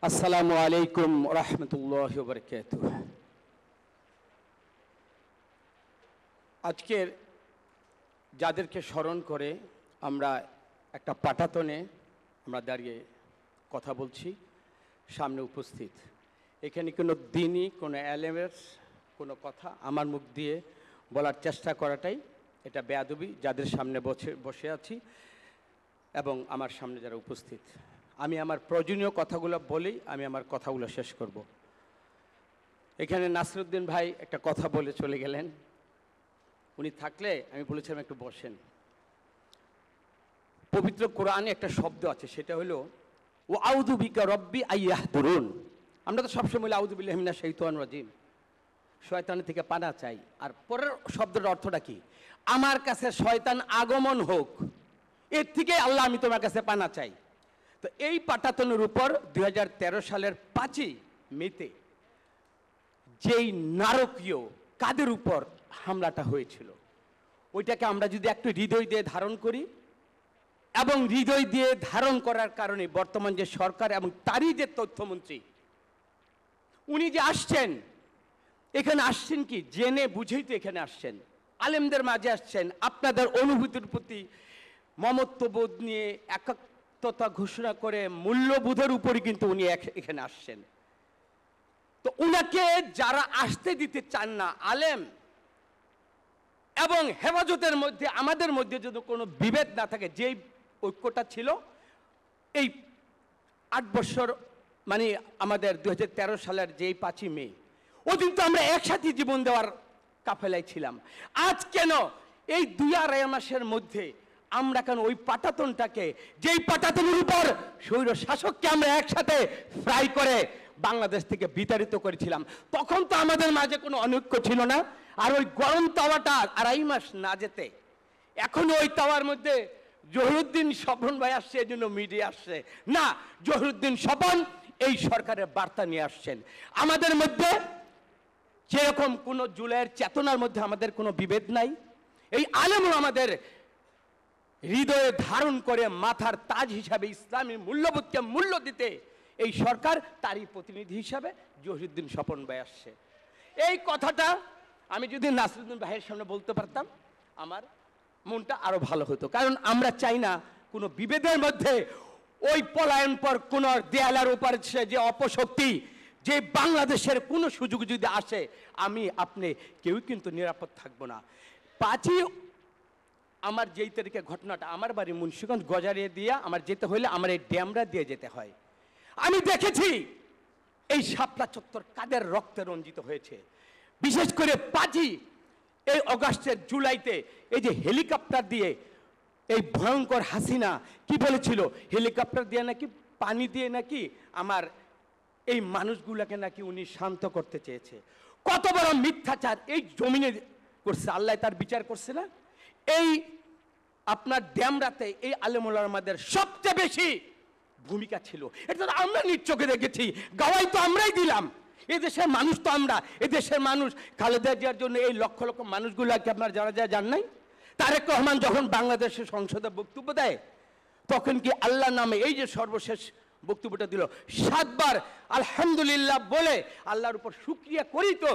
আসসালামু আলাইকুম রহমতুল্লাহ বরকাতুহ। আজকের যাদেরকে স্মরণ করে আমরা একটা পাটাতনে আমরা দাঁড়িয়ে কথা বলছি, সামনে উপস্থিত এখানে কোনো দিনই কোনো এলেমের কোনো কথা আমার মুখ দিয়ে বলার চেষ্টা করাটাই এটা বেয়াদবি। যাদের সামনে বসে আছি এবং আমার সামনে যারা উপস্থিত, আমি আমার প্রয়োজনীয় কথাগুলো বলেই আমি আমার কথাগুলো শেষ করব। এখানে নাসিরউদ্দিন ভাই একটা কথা বলে চলে গেলেন, উনি থাকলে আমি বলেছিলাম একটু বসেন। পবিত্র কোরআনে একটা শব্দ আছে, সেটা হলো ও আউযু বিকা রব্বি আইয়াহদুরুন। আমরা তো সবসময় আউযু বিল্লাহি মিনাশ শাইতানির রাজিম, শয়তান থেকে পানা চাই। আর পরের শব্দের অর্থটা কি? আমার কাছে শয়তান আগমন হোক, এর থেকে আল্লাহ আমি তোমার কাছে পানা চাই। তো এই পাটাতনের উপর 2013 সালের 5ই মেতে যেই নারকীয় কাদের উপর হামলাটা হয়েছিল, ওইটাকে আমরা যদি একটু হৃদয় দিয়ে ধারণ করি, এবং হৃদয় দিয়ে ধারণ করার কারণে বর্তমান যে সরকার এবং তারই যে তথ্যমন্ত্রী উনি যে আসছেন, এখানে আসছেন কি জেনে বুঝেই তো এখানে আসছেন, আলেমদের মাঝে আসছেন, আপনাদের অনুভূতির প্রতি মমত্ববোধ নিয়ে একাত্মতা ঘোষণা করে মূল্যবোধের উপরই কিন্তু উনি এখানে আসছেন। তো উনাকে যারা আসতে দিতে চান না, আলেম এবং হেফাজতের মধ্যে আমাদের মধ্যে যদি কোনো বিভেদ না থাকে, যেই ঐক্যটা ছিল এই 8 বছর মানে আমাদের 2013 সালের যেই 5ই মে, ওদিন তো আমরা একসাথে জীবন দেওয়ার কাফেলায় ছিলাম। আজ কেন এই 2-2.5 মাসের মধ্যে আমরা কেন ওই পাটাতনটাকে, যেই পাটাতনের উপর স্বৈর শাসককে আমরা একসাথে ফ্রাই করে বাংলাদেশ থেকে বিতাড়িত করেছিলাম, তখন তো আমাদের মাঝে কোনো অনৈক্য ছিল না। আর ওই গরম তাওয়াটা 2.5 মাস না যেতে এখনো ওই তাওয়ার মধ্যে জহিরুদ্দিন স্বপন ভাই আসছে, এই জন্য মিডিয়া আসছে না। জহিরুদ্দিন স্বপন এই সরকারের বার্তা নিয়ে আসছেন। আমাদের মধ্যে যেরকম কোনো জুলাইয়ের চেতনার মধ্যে আমাদের কোনো বিভেদ নাই, এই আলেমও আমাদের হৃদয়ে ধারণ করে মাথার তাজ হিসাবে ইসলামী মূল্যবোধকে মূল্য দিতে এই সরকার তারই প্রতিনিধি হিসাবে জহিরুদ্দিন স্বপন ভাই আসছে। এই কথাটা আমি যদি নাসিরউদ্দিন ভাইয়ের সামনে বলতে পারতাম আমার মনটা আরো ভালো হতো, কারণ আমরা চাই না কোনো বিভেদের মধ্যে ওই পলায়ন পর কোন দেয়ালার উপর যে অপশক্তি, যে বাংলাদেশের কোনো সুযোগ যদি আসে আমি আপনি কেউ কিন্তু নিরাপদ থাকবো না। 5ই আমার যেই তারিখে ঘটনাটা, আমার বাড়ি মুন্সিগঞ্জ গজারিয়া দিয়া আমার যেতে হলে আমার এই ড্যামরা দিয়ে যেতে হয়। আমি দেখেছি এই শাপলা চত্বর কাদের রক্তে রঞ্জিত হয়েছে। বিশেষ করে 5ই এই অগাস্টের জুলাইতে এই যে হেলিকপ্টার দিয়ে এই ভয়ঙ্কর হাসিনা কি বলেছিল, হেলিকপ্টার দিয়ে নাকি পানি দিয়ে নাকি আমার এই মানুষগুলোকে নাকি উনি শান্ত করতে চেয়েছে। কত বড় মিথ্যাচার এই জমিনে করছে, আল্লাহ তার বিচার করছে না? এই আপনার ড্যামরাতে এই আলেমুল আমাদের সবচেয়ে বেশি ভূমিকা ছিল, এটা তো আমরা নিজ চোখে দেখেছি, গাওয়াই তো আমরাই দিলাম। এদেশের মানুষ তো আমরা, এদেশের মানুষ খালেদা জিয়ার জন্য এই লক্ষ লক্ষ মানুষগুলোকে আপনার যারা জান নাই। তারেক রহমান যখন বাংলাদেশের সংসদে বক্তব্য দেয়, তখন কি আল্লাহ নামে এই যে সর্বশেষ বক্তব্যটা দিল 7 বার আলহামদুলিল্লাহ বলে আল্লাহর উপর শুকরিয়া করি তো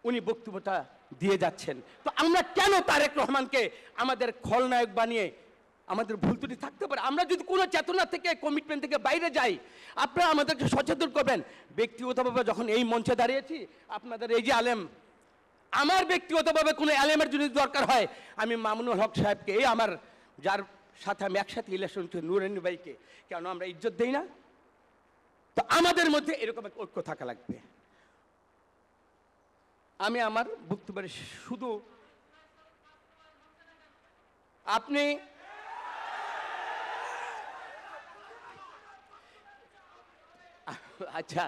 উনি বক্তব্যটা দিয়ে যাচ্ছেন। তো আমরা কেন তারেক রহমানকে আমাদের খলনায়ক বানিয়ে, আমাদের ভুল ত্রুটি থাকতে পারে, আমরা যদি কোনো চেতনা থেকে কমিটমেন্ট থেকে বাইরে যাই, আপনারা আমাদেরকে সচেতন করবেন। ব্যক্তিগতভাবে যখন এই মঞ্চে দাঁড়িয়েছি, আপনাদের এই যে আলেম, আমার ব্যক্তিগতভাবে কোনো আলেমের যদি দরকার হয়, আমি মামুনুল হক সাহেবকে, এই আমার যার সাথে আমি একসাথে ইলেকশন নুরানি ভাইকে, কেন আমরা ইজ্জত দেই না? তো আমাদের মধ্যে এরকম একটা ঐক্য থাকা লাগবে। আমি আমার বক্তব্যের শুধু আপনি আচ্ছা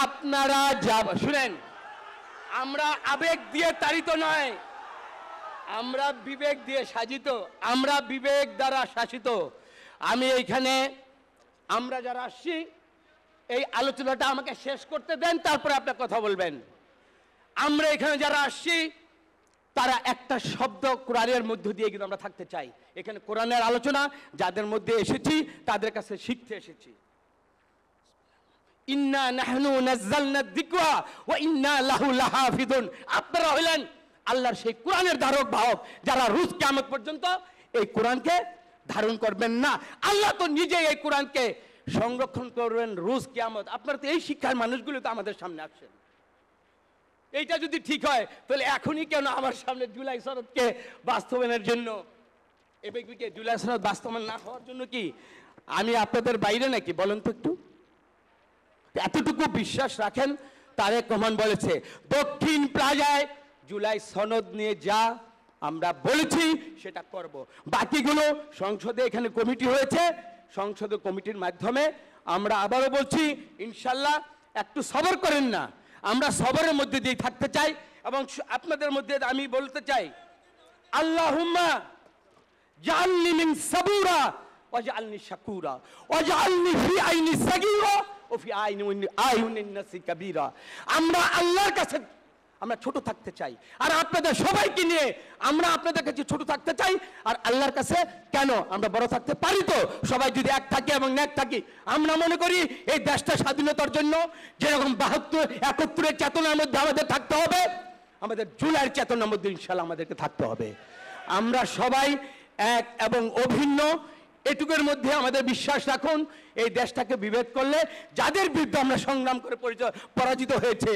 আপনারা যাব শুনেন, আমরা আবেগ দিয়ে তাড়িত নয়, আমরা বিবেক দিয়ে সাজিত, আমরা বিবেক দ্বারা শাসিত। আমি এইখানে আমরা যারা আসছি এই আলোচনাটা আমাকে শেষ করতে দেন, তারপরে আপনার কথা বলবেন। আমরা এখানে যারা আসছি তারা একটা শব্দ কোরআনের মধ্য দিয়ে কিন্তু আমরা থাকতে চাই। এখানে কোরআনের আলোচনা যাদের মধ্যে এসেছি তাদের কাছে শিখতে এসেছি। ইন্না নাহনু নাযালনা যিকরা ওয়া ইন্না লাহু লাহাফিজুন। আপনারা হলেন আল্লাহর সেই কোরআনের ধারক বাহক যারা রোজ কিয়ামত পর্যন্ত এই কোরআনকে ধারণ করবেন না। আল্লাহ তো নিজেই এই কোরআনকে সংরক্ষণ করবেন রোজ কিয়ামত। আপনারা তো এই শিক্ষার মানুষগুলো তো আমাদের সামনে আসছেন। এইটা যদি ঠিক হয় তাহলে এখনই কেন আমার সামনে জুলাই সনদকে বাস্তবায়নের জন্য এবেকে জুলাই সনদ বাস্তবায়ন না হওয়ার জন্য কি আমি আপনাদের বাইরে নাকি? বলেন তো একটু। এতটুকু বিশ্বাস রাখেন। তারেক রহমান বলেছে দক্ষিণ প্লাজায় জুলাই সনদ নিয়ে যা আমরা বলেছি সেটা করব। বাকিগুলো সংসদে এখানে কমিটি হয়েছে, সংসদ কমিটির মাধ্যমে আমরা আবারও বলছি ইনশাল্লাহ একটু সবর করেন না। আমরা সবরের মধ্যে দিয়ে থাকতে চাই এবং আপনাদের মধ্যে আমি বলতে চাই আল্লাহুম্মা জাআলনি মিন সাবুরা ওয়াজআলনি শাকুরা ওয়াজআলনি ফি আইনি সাগীরা ও ফি আইউনিন নাসি কাবীরা। আমরা আল্লাহর কাছে আমরা ছোট থাকতে চাই, আর আপনাদের সবাইকে নিয়ে আমরা আপনাদের কাছে ছোট থাকতে চাই। আর আল্লাহর কাছে কেন আমরা বড় থাকতে পারি? তো সবাই যদি এক থাকি এবং ন্যাক থাকি, আমরা মনে করি এই দেশটা স্বাধীনতার জন্য যেরকম 72-71 চেতনার মধ্যে আমাদের থাকতে হবে, আমাদের জুলাইয়ের চেতনার মধ্যে ইনশাআল্লাহ আমাদেরকে থাকতে হবে। আমরা সবাই এক এবং অভিন্ন, এটুকুর মধ্যে আমাদের বিশ্বাস রাখুন। এই দেশটাকে বিভেদ করলে যাদের বিরুদ্ধে আমরা সংগ্রাম করে পরাজিত হয়েছে,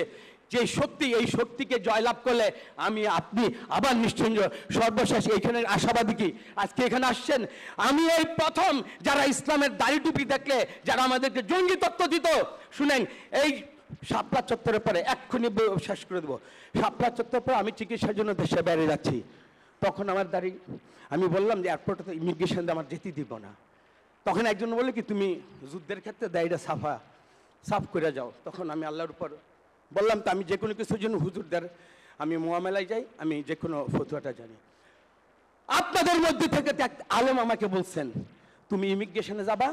যে শক্তি, এই শক্তিকে জয়লাভ করলে আমি আপনি আবার নিশ্চয় সর্বশেষ এইখানে আশাবাদী কি আজকে এখানে আসছেন। আমি এই প্রথম যারা ইসলামের দাড়ি টুপি দেখলে যারা আমাদেরকে জঙ্গি তত্ত্ব দিত, শুনেন এই শাপলা চত্বরের পরে এক্ষুনি শেষ করে দেবো। শাপলা চত্বরের পরে আমি চিকিৎসার জন্য দেশে বেরিয়ে যাচ্ছি, তখন আমার দাড়ি আমি বললাম যে এয়ারপোর্টে তো ইমিগ্রেশন আমার যেতে দিব না। তখন একজন বললো কি তুমি যুদ্ধের ক্ষেত্রে দাড়িটা সাফ করে যাও। তখন আমি আল্লাহর উপর বললাম তো আমি যে কোনো কিছুর জন্য হুজুরদের আমি মোয়ামেলায় যাই, আমি যে কোনো ফতুয়াটা জানি। আপনাদের মধ্যে থেকে এক আলেম আমাকে বলছেন তুমি ইমিগ্রেশনে যাবা,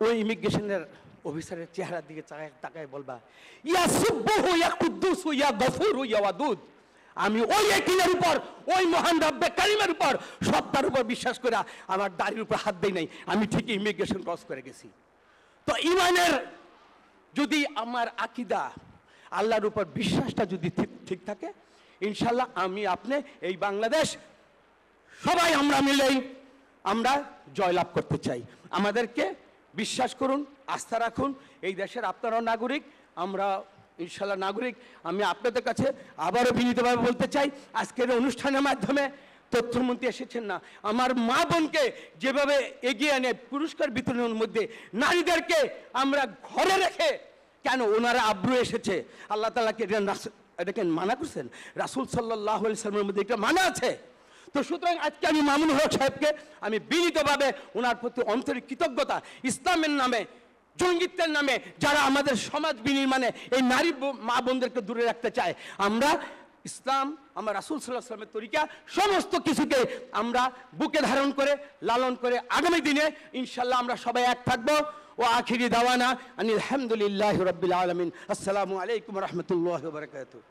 ওই ইমিগ্রেশনের অফিসারের চেহারার দিকে তাকায় বলবা ইয়া সুব্বুহু ইয়া কুদ্দুসু ইয়া গফুরু ইয়া ওয়াদুদ। আমি ওই একিনের উপর, ওই মহান রব্বে কারিমের উপর, সত্তার উপর বিশ্বাস করে আমার দাড়ির উপর হাত দেই নাই, আমি ঠিকই ইমিগ্রেশন ক্রস করে গেছি। তো ইমানের যদি আমার আকীদা আল্লাহর উপর বিশ্বাসটা যদি ঠিক থাকে, ইনশাল্লাহ আমি আপনি এই বাংলাদেশ সবাই আমরা মিলেই আমরা জয়লাভ করতে চাই। আমাদেরকে বিশ্বাস করুন, আস্থা রাখুন। এই দেশের আপনারাও নাগরিক, আমরা ইনশাল্লাহ নাগরিক। আমি আপনাদের কাছে আবারও বিনীতভাবে বলতে চাই, আজকের অনুষ্ঠানের মাধ্যমে তথ্যমন্ত্রী এসেছেন না, আমার মা বোনকে যেভাবে এগিয়ে এনে পুরস্কার বিতরণের মধ্যে নারীদেরকে আমরা ঘরে রেখে, কেন ওনারা আব্রু এসেছে, আল্লাহ তাআলাকে এটাকে মানা করছেন, রাসূল সাল্লাল্লাহু আলাইহি সাল্লামের মধ্যে এটা মানা আছে। তো সুতরাং আজকে আমি মামুনুল হক সাহেবকে আমি বিনীতভাবে ওনার প্রতি আন্তরিক কৃতজ্ঞতা, ইসলামের নামে জঙ্গিত্বের নামে যারা আমাদের সমাজ বিনির্মাণে এই নারী মা বোনদেরকে দূরে রাখতে চায়, আমরা ইসলাম, আমার রাসূল সাল্লাল্লাহু আলাইহি ওয়াসাল্লামের তরিকা সমস্ত কিছুকে আমরা বুকে ধারণ করে লালন করে আগামী দিনে ইনশাল্লাহ আমরা সবাই এক থাকবো। ও আখিরি দাওয়ানা আনিল হামদুলিল্লাহি রাব্বিল আলামিন। আসসালামু আলাইকুম ওয়া রাহমাতুল্লাহি ওয়া বারাকাতুহু।